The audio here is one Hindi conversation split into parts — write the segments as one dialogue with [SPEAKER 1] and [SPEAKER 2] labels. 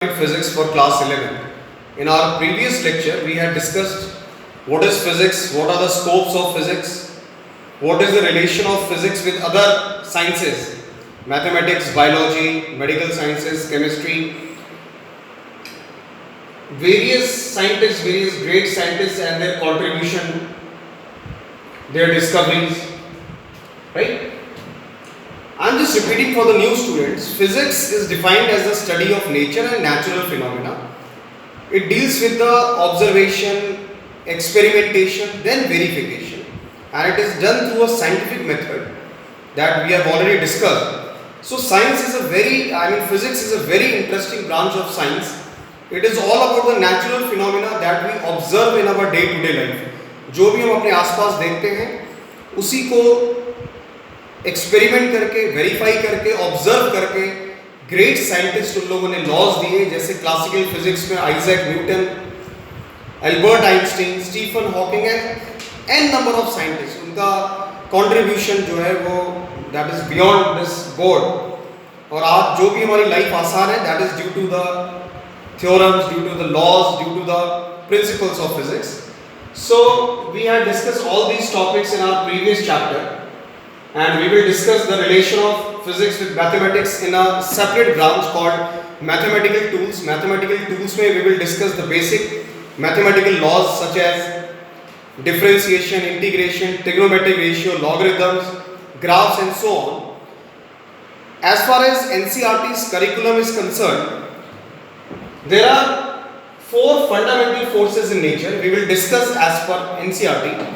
[SPEAKER 1] Physics for class 11. In our previous lecture, we had discussed what is physics, what are the scopes of physics, what is the relation of physics with other sciences, mathematics, biology, medical sciences, chemistry, various scientists, various great scientists and their contribution, their discoveries, right? I am just repeating for the new students. Physics is defined as the study of nature and natural phenomena. It deals with the observation, experimentation, then verification, and it is done through a scientific method that we have already discussed. So science is physics is a very interesting branch of science. It is all about the natural phenomena that we observe in our day-to-day life. जो भी हम अपने आसपास देखते हैं उसी को एक्सपेरिमेंट करके, वेरीफाई करके, ऑब्जर्व करके ग्रेट साइंटिस्ट उन लोगों ने लॉज दिए, जैसे क्लासिकल फिजिक्स में Isaac Newton, Albert Einstein, Stephen Hawking and n number of scientist. उनका कंट्रीब्यूशन जो है वो that is beyond this board. और आज जो भी हमारी लाइफ आसान है that is due to the theorems, due to the laws, due to the principles of physics. So we had discussed all these topics in our previous chapter, and we will discuss the relation of physics with mathematics in a separate branch called mathematical tools. Mathematical tools में we will discuss the basic mathematical laws such as differentiation, integration, trigonometric ratio, logarithms, graphs and so on. As far as NCERT's curriculum is concerned, there are four fundamental forces in nature. We will discuss as per NCERT.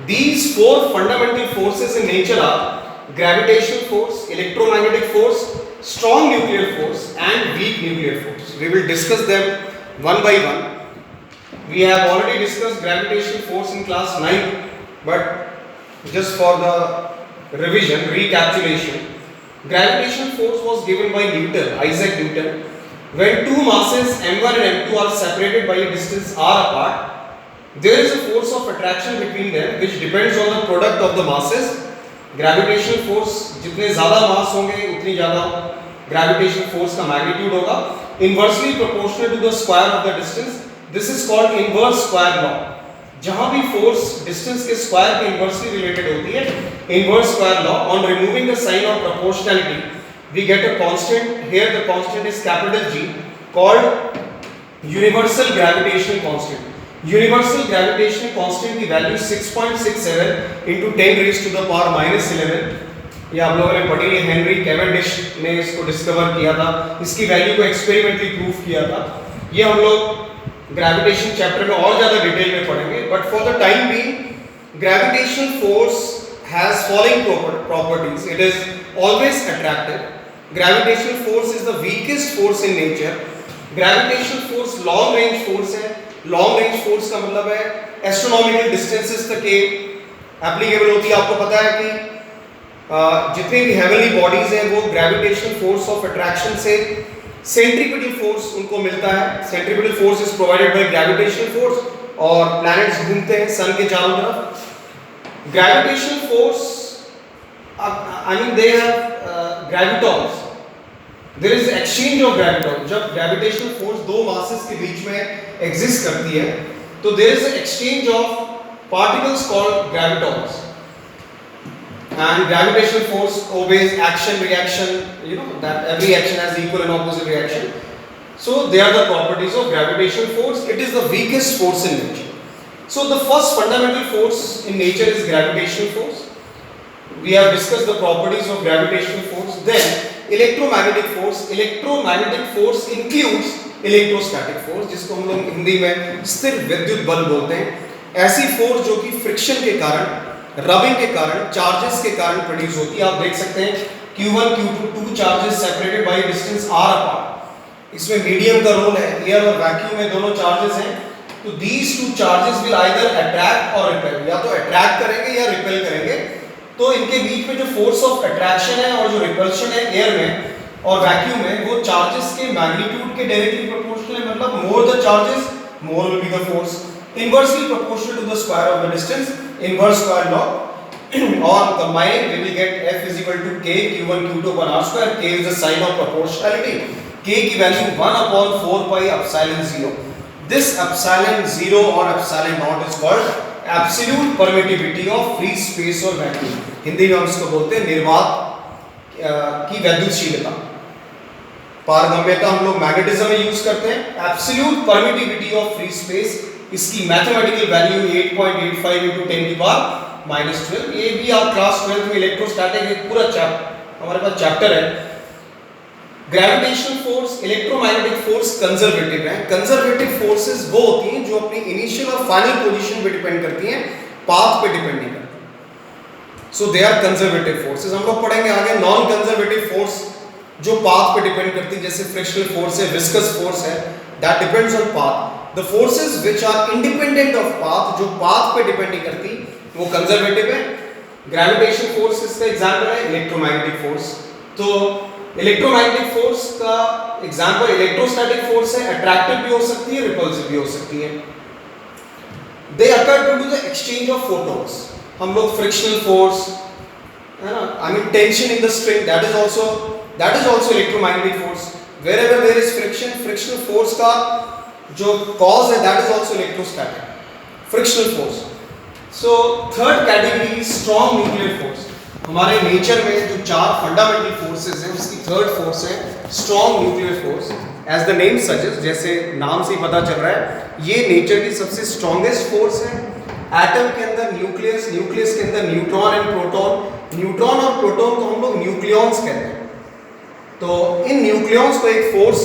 [SPEAKER 1] These four fundamental forces in nature are gravitational force, electromagnetic force, strong nuclear force and weak nuclear force. We will discuss them one by one. We have already discussed gravitational force in class 9, but just for the revision, recapitulation, gravitational force was given by Newton, Isaac Newton. When two masses m1 and m2 are separated by a distance r apart, there is a force of attraction between them which depends on the product of the masses. Gravitational force जितने ज़्यादा मास होंगे उतनी ज़्यादा gravitational force का magnitude होगा, inversely proportional to the square of the distance. This is called inverse square law. जहाँ भी force distance के square के inversely related होती है, inverse square law. On removing the sign of proportionality, we get a constant. Here the constant is capital G, called universal gravitational constant. Universal gravitational constant की value 6.67 into 10 raised to the power minus 11. ये आप लोगों ने पढ़ी है, हेनरी कैवेंडिश ने इसको डिस्कवर किया था, इसकी वैल्यू को एक्सपेरिमेंटली प्रूव किया था. ये हम लोग ग्रेविटेशन चैप्टर में और ज़्यादा डिटेल में पढ़ेंगे, but for the time being gravitational force has following properties. It is always attractive. Gravitational force is the weakest force in nature. Gravitational force long range force है. Long range force का मतलब है astronomical distances तक के applicable होती है. आपको पता है कि जितने भी heavenly bodies हैं वो gravitational force of attraction से centripetal force उनको मिलता है. Centripetal force is provided by gravitational force और planets घूमते हैं sun के चारों तरफ. Gravitational force, they have gravitons. There is exchange of gravitons. जब gravitational force दो masses के बीच में exist करती है, तो there is an exchange of particles called gravitons. And gravitational force obeys action reaction. You know that every action has equal and opposite reaction. So they are the properties of gravitational force. It is the weakest force in nature. So the first fundamental force in nature is gravitational force. We have discussed the properties of gravitational force. Then electromagnetic force. Electromagnetic force includes electrostatic force, जिसको हम लोग हिंदी में स्थिर विद्युत बल बोलते हैं. ऐसी फोर्स जो कि फ्रिक्शन के कारण, रबिंग के कारण, चार्जेस के कारण प्रोड्यूस होती है. आप देख सकते हैं Q1, Q2, two charges separated by a distance r apart. इसमें मीडियम का रोल है, एयर और वैक्यूम में दोनों चार्जेस हैं. तो these two charges will either attract or repel. या तो अट्रैक्ट करेंगे या रिपेल करेंगे. तो इनके बीच में जो फोर्स ऑफ अट्रैक्शन है और जो रिपल्शन है एयर में और वैक्यूम में, वो चार्जेस के मैग्नीट्यूड के डायरेक्टली प्रोपोर्शनल है. मतलब more the charges more will be the force. Inversely proportional to the square of the distance, inverse square law. और combining we will get F is equal to K Q1 Q2 upon R square. K is the sign of proportionality. k की value 1/4 pi epsilon 0. This epsilon 0 और epsilon not is called absolute permittivity of free space और वैक्यूम. हिंदी में हम इसको बोलते हैं निर्वात की वैद्युतशीलता. पारगम्यता हम लोग मैग्नेटिज्म में यूज करते हैं. Absolute permittivity of free space, इसकी मैथमेटिकल वैल्यू 8.85 × 10⁻⁻12. ये भी आप क्लास 12th में इलेक्ट्रोस्टैटिक एक पूरा हमारे पास चैप्टर है. Gravitational force, electromagnetic force conservative है. कंजर्वेटिव फोर्सेस वो होती हैं जो अपनी इनिशियल और फाइनल पोजीशन पे डिपेंड करती हैं, पाथ पे डिपेंड नहीं करती. So they are conservative forces. हम लोग पढ़ेंगे आगे नॉन कंजर्वेटिव फोर्स जो पाथ पे डिपेंड करती है, जैसे फ्रिक्शनल फोर्स है, विस्कस फोर्स है, that depends on path. The forces which are independent of path, जो पाथ पे डिपेंड नहीं करती, वो कंजर्वेटिव है. ग्रेविटेशनल फोर्स इसका एग्जांपल है, इलेक्ट्रोमैग्नेटिक फोर्स. तो इलेक्ट्रोमैग्नेटिक फोर्स का एग्जांपल इलेक्ट्रोस्टैटिक फोर्स है, अट्रैक्टिव भी हो सकती है, रिपल्सिव भी हो सकती है. They occur due to the exchange of photons. हम लोग फ्रिक्शनल फोर्स है ना, I mean tension in the string, that is also electromagnetic force. Wherever there is friction, frictional force का जो कॉज है that is also electrostatic, frictional force. So third category is strong nuclear force. हमारे नेचर में जो 4 फंडामेंटल फोर्सेस हैं, उसकी थर्ड फोर्स है strong nuclear force. As the name suggest, जैसे नाम से ही पता चल रहा है, ये नेचर की सबसे स्ट्रॉन्गेस्ट फोर्स है. एटम के अंदर न्यूक्लियस, न्यूक्लियस के अंदर न्यूट्रॉन एंड प्रोटॉन. न्यूट्रॉन और प्रोटॉन को हम लोग न्यूक्लियॉन्स कहते हैं. तो इन न्यूक्लियॉन्स को एक फोर्स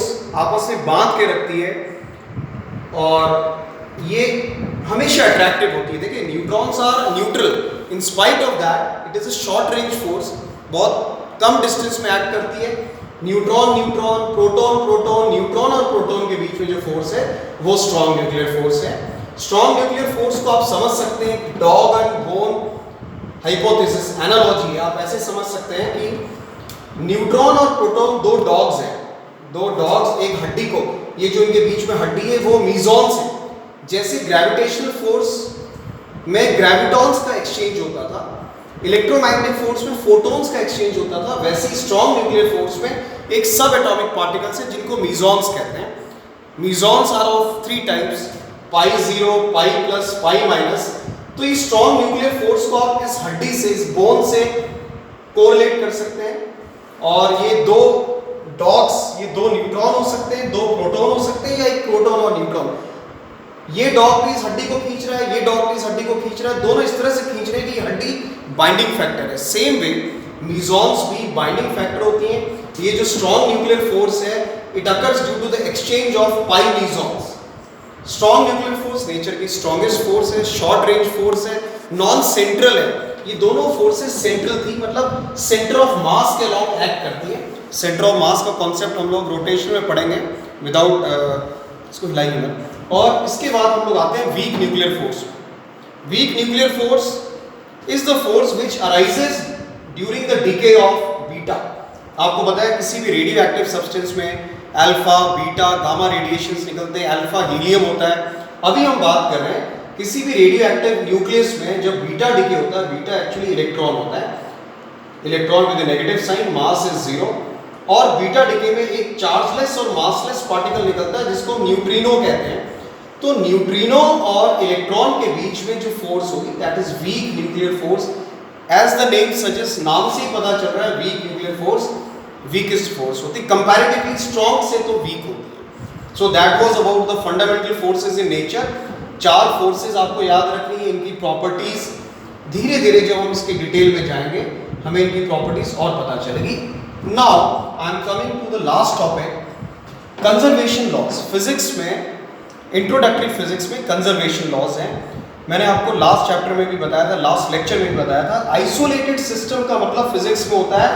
[SPEAKER 1] आपस में बांध के रखती है और ये हमेशा अट्रैक्टिव होती है. देखिए neutrons are neutral, in spite of that it is a short range force, बहुत कम डिस्टेंस में एक्ट करती है. Neutron neutron, proton proton, neutron और प्रोटॉन के बीच में जो फोर्स है वो स्ट्रॉन्ग न्यूक्लियर फोर्स है. स्ट्रॉन्ग न्यूक्लियर फोर्स को आप समझ सकते हैं dog and bone hypothesis analogy. आप ऐसे समझ सकते हैं कि न्यूट्रॉन और प्रोटॉन दो डॉग्स हैं, दो डॉग्स एक हड्डी को, ये जो इनके बीच में हड्डी है वो मीजॉन्स है. जैसे ग्रेविटेशनल फोर्स में ग्रेविटॉन्स का एक्सचेंज होता था, इलेक्ट्रोमैग्नेटिक फोर्स में फोटॉन्स का एक्सचेंज होता था, वैसे ही स्ट्रॉन्ग न्यूक्लियर फोर्स में एक सब एटॉमिक पार्टिकल्स है जिनको मीजॉन्स कहते हैं. मीजॉन्स आर ऑफ 3 टाइप्स, π0, π+, π-. तो ये स्ट्रॉन्ग न्यूक्लियर फोर्स को आप इस हड्डी से, इस बोन से कोरिलेट कर सकते हैं. और ये दो डॉग्स, ये 2 न्यूट्रॉन हो सकते हैं, 2 प्रोटॉन हो सकते हैं, या एक प्रोटॉन और न्यूट्रॉन. ये डॉग भी इस हड्डी को खींच रहा है, ये डॉग भी इस हड्डी को खींच रहा है, दोनों इस तरह से खींच रहे हैं कि ये हड्डी बाइंडिंग फैक्टर है. सेम वे मीजॉन्स भी बाइंडिंग फैक्टर होती हैं. ये जो स्ट्रॉन्ग न्यूक्लियर फोर्स है, it occurs due to the exchange of pi mesons. Strong nuclear force nature की स्ट्रॉन्गेस्ट फोर्स है, शॉर्ट रेंज फोर्स है, नॉन सेंट्रल है. ये दोनों फोर्सेस सेंट्रल थी, मतलब सेंटर ऑफ मास के अलॉन्ग एक्ट करती है. सेंटर ऑफ मास का कॉन्सेप्ट हम लोग रोटेशन में पढ़ेंगे विदाउट इसको हिलाएंगे. और इसके बाद हम लोग आते हैं week nuclear force. Week nuclear force is the force which arises during the decay of beta. आपको पता है किसी भी रेडियो एक्टिव सब्सटेंस में अल्फा, बीटा, गामा रेडिएशंस निकलते हैं. अल्फा हीलियम होता है. अभी हम बात कर रहे हैं किसी भी रेडियो एक्टिव न्यूक्लियस में जब बीटा डिके होता है, बीटा एक्चुअली इलेक्ट्रॉन होता है, electron with negative sign, mass is 0. और बीटा डिके में एक चार्जलेस और मासलेस पार्टिकल निकलता है जिसको न्यूट्रिनो कहते हैं. तो न्यूट्रिनो और इलेक्ट्रॉन के बीच में जो फोर्स होगी that is weak nuclear force. As the name suggest, नाम से ही पता चल रहा है, weak nuclear force weakest force होती है, कंपैरेटिवली स्ट्रॉन्ग से तो वीक होती है. So that was about the fundamental forces in nature. 4 forces आपको याद रखनी है, इनकी प्रॉपर्टीज धीरे धीरे जब हम इसके डिटेल में जाएंगे हमें इनकी प्रॉपर्टीज और पता चलेगी. Now I am coming to the last topic, conservation laws. Physics में, इंट्रोडक्टरी फिजिक्स में कंजर्वेशन लॉज हैं. मैंने आपको लास्ट चैप्टर में भी बताया था, लास्ट लेक्चर में भी बताया था. आइसोलेटेड सिस्टम का मतलब फिजिक्स में होता है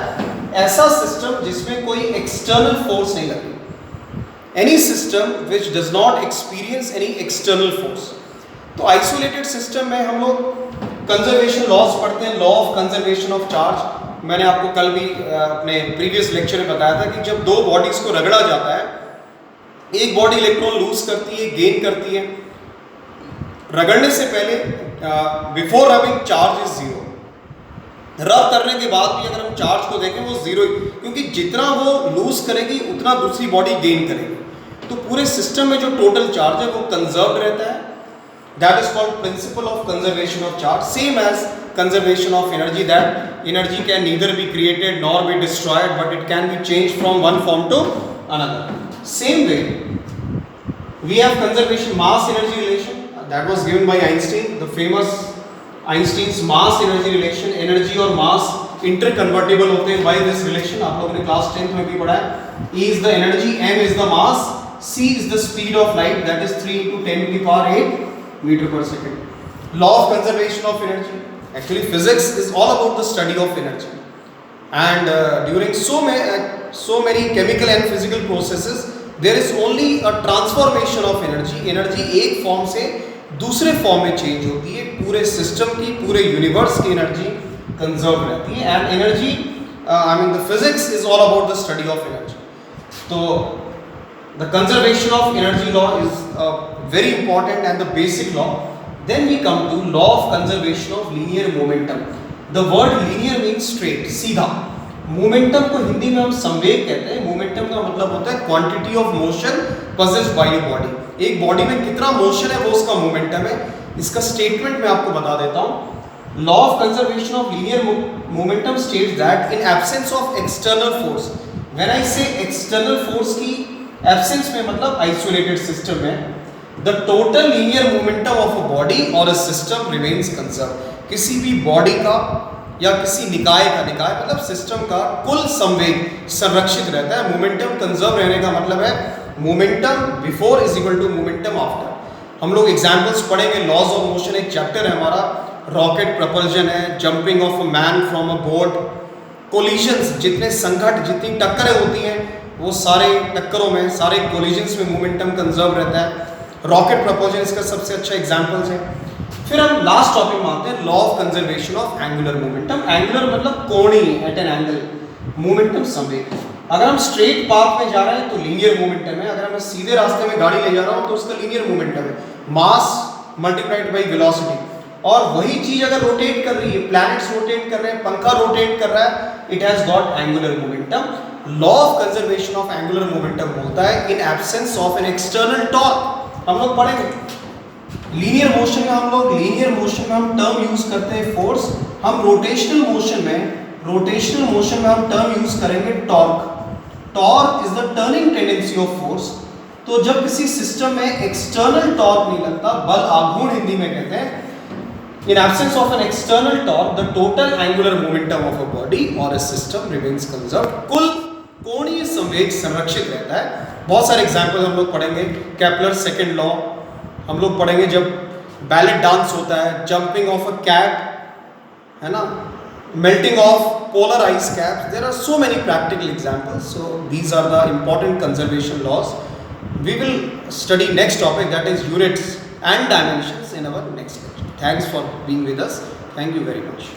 [SPEAKER 1] ऐसा सिस्टम जिसमें कोई एक्सटर्नल फोर्स नहीं लगती. Any system which does not experience any external force. तो आइसोलेटेड सिस्टम में हम लोग कंजर्वेशन लॉज पढ़ते हैं. Law of conservation of charge मैंने आपको कल भी अपने प्रीवियस लेक्चर में बताया था कि जब 2 बॉडीज को रगड़ा जाता है, एक बॉडी इलेक्ट्रॉन लूज करती है, गेन करती है. रगड़ने से पहले बिफोर रबिंग चार्ज इज 0. रब करने के बाद भी अगर हम चार्ज को देखें वो जीरो, क्योंकि जितना वो लूज करेगी उतना दूसरी बॉडी गेन करेगी, तो पूरे सिस्टम में जो टोटल चार्ज है वो कंजर्व रहता है. That is called principle of conservation of charge. Same as conservation of energy, that energy can neither be created nor be destroyed, but it can be change from one form to another. Same way we have conservation mass energy relation that was given by Einstein, the famous Einstein's mass energy relation. Energy और मास इंटरकन्वर्टेबल होते हैं बाय दिस रिलेशन. आप लोगों ने क्लास 10th में भी पढ़ा है. E is the energy, m is the mass, c is the speed of light, that is 3 into 10 to the power 8 meter per second. Law of conservation of energy. Actually physics is all about the study of energy, and during so many chemical and physical processes there is only a transformation of energy. Energy एक फॉर्म से दूसरे फॉर्म में चेंज होती है. पूरे सिस्टम की, पूरे यूनिवर्स की एनर्जी कंजर्व रहती है. And energy, I mean the physics is all about the study of energy. तो the conservation of energy law is very important and the basic law. Then we come to law of conservation of linear momentum. The word linear means straight, सीधा. मोमेंटम को हिंदी में हम संवेग कहते हैं. मोमेंटम का मतलब होता है quantity of motion possessed bye a body. एक बॉडी में कितना मोशन है वो उसका मोमेंटम है. इसका स्टेटमेंट मैं आपको बता देता हूँ. Law of conservation of linear momentum states that in absence of external force, when I से एक्सटर्नल फोर्स की एब्सेंस में मतलब आइसोलेटेड सिस्टम में, the total linear momentum of a body और अ सिस्टम रिमेन्स कंजर्व. किसी भी बॉडी का या किसी निकाय का, निकाय मतलब सिस्टम का कुल संवेग संरक्षित रहता है. मोमेंटम कंजर्व रहने का मतलब है momentum before is equal to momentum after. हम लोग एग्जांपल्स पढ़ेंगे. लॉज ऑफ मोशन एक चैप्टर है हमारा. रॉकेट प्रपल्जन है, jumping of a man from a boat, collisions, जितने संघट, जितनी टक्करें होती हैं वो सारे टक्करों में, सारे कोलिजन्स में मोमेंटम कंजर्व रहता है. रॉकेट प्रपल्जन इसका सबसे अच्छा एग्जाम्पल्स है. फिर हम लास्ट टॉपिक में आते हैं, law of conservation of angular momentum. Angular मतलब कोणीय, एट एन एंगल. मोमेंटम संवेग. अगर हम स्ट्रेट पाथ में जा रहे हैं तो लीनियर मोमेंटम है. अगर मैं सीधे रास्ते में गाड़ी ले जा रहा हूं तो उसका लीनियर मोमेंटम है. Mass multiplied by velocity. और वही चीज अगर रोटेट कर रही है, प्लैनेट्स रोटेट कर रहे हैं, पंखा रोटेट कर रहा है, it has got angular momentum. Law of conservation of angular momentum होता है in absence of an external torque. हम लोग पढ़ेंगे लीनियर मोशन में. हम टर्म यूज करते हैं फोर्स. हम रोटेशनल मोशन में हम टर्म यूज करेंगे torque. Torque is the turning tendency of force. तो जब किसी सिस्टम में एक्सटर्नल टॉर्क नहीं लगता, बल आघूर्ण हिंदी में कहते हैं, in absence of an external torque the total angular momentum of a body और अ सिस्टम रिमेन्स कंजर्व. कुल कोणीय संवेग संरक्षित रहता है. बहुत सारे एग्जांपल हम लोग पढ़ेंगे. केपलर सेकंड लॉ हम लोग पढ़ेंगे जब बैलेट डांस होता है, जंपिंग ऑफ अ कैट, है ना, melting of polar ice caps. There are so many practical examples. So these are the important conservation laws. We will study next topic, that is units and dimensions, in our next lecture. Thanks for being with us. Thank you very much.